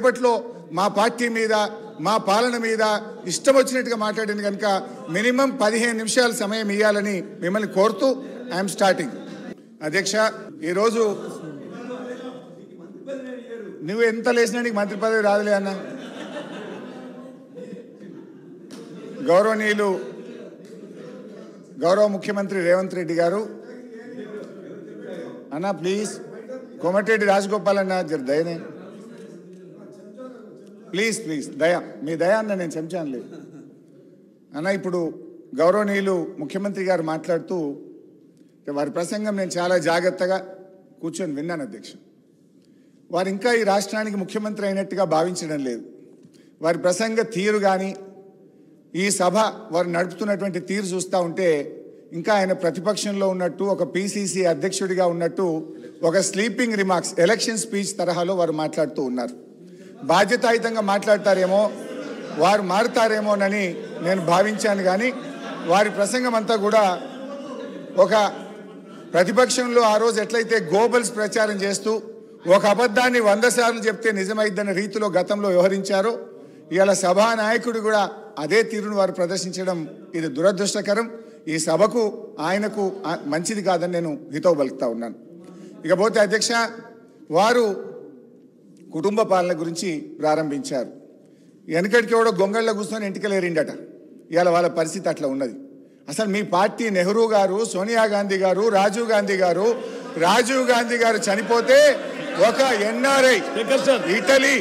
ఇప్పట్లో మా పార్టీ మీద మా పాలన మీద ఇష్టం వచ్చినట్టుగా మాట్లాడింది కనుక మినిమం 15 నిమిషాల సమయం ఇవ్వాలని మిమ్మల్ని కోరుతూ ఐఎమ్ స్టార్టింగ్. అధ్యక్ష, ఈరోజు నువ్వు ఎంత లేచినా నీకు మంత్రి పదవి రాదులే అన్న. గౌరవనీయులు గౌరవ ముఖ్యమంత్రి రేవంత్ రెడ్డి గారు అన్న ప్లీజ్, కోమటిరెడ్డి రాజగోపాల్ అన్న జర దయనే ప్లీజ్ ప్లీజ్ దయ, మీ దయ అన్న, నేను చెంచానులే అన్న. ఇప్పుడు గౌరవనీయులు ముఖ్యమంత్రి గారు మాట్లాడుతూ వారి ప్రసంగం నేను చాలా జాగ్రత్తగా కూర్చొని విన్నాను అధ్యక్ష. వారు ఇంకా ఈ రాష్ట్రానికి ముఖ్యమంత్రి అయినట్టుగా భావించడం లేదు. వారి ప్రసంగ తీరు కానీ ఈ సభ వారు నడుపుతున్నటువంటి తీరు చూస్తూ ఉంటే ఇంకా ఆయన ప్రతిపక్షంలో ఉన్నట్టు, ఒక పిసిసి అధ్యక్షుడిగా ఉన్నట్టు, ఒక స్లీపింగ్ రిమార్క్స్ ఎలక్షన్ స్పీచ్ తరహాలో వారు మాట్లాడుతూ ఉన్నారు. బాధ్యతాయుతంగా మాట్లాడతారేమో, వారు మారుతారేమోనని నేను భావించాను. కానీ వారి ప్రసంగం అంతా కూడా ఒక ప్రతిపక్షంలో ఆ రోజు ఎట్లయితే గోబల్స్ ప్రచారం చేస్తూ ఒక అబద్ధాన్ని 100 సార్లు చెప్తే నిజమైద్దన్న రీతిలో గతంలో వ్యవహరించారో, ఇవాళ సభా నాయకుడు కూడా అదే తీరును వారు ప్రదర్శించడం ఇది దురదృష్టకరం. ఈ సభకు ఆయనకు మంచిది కాదని నేను హితవు పలుకుతా ఉన్నాను. ఇకపోతే అధ్యక్ష, వారు కుటుంబ పాలన గురించి ప్రారంభించారు. వెనకటికి కూడా గొంగళ్ళ కూర్చొని ఇంటికెళ్ళేరిండట. ఇవాళ వాళ్ళ పరిస్థితి అట్లా ఉన్నది. అసలు మీ పార్టీ నెహ్రూ గారు, సోనియా గాంధీ గారు, రాజీవ్ గాంధీ గారు చనిపోతే ఒక ఎన్ఆర్ఐ ఇటలీ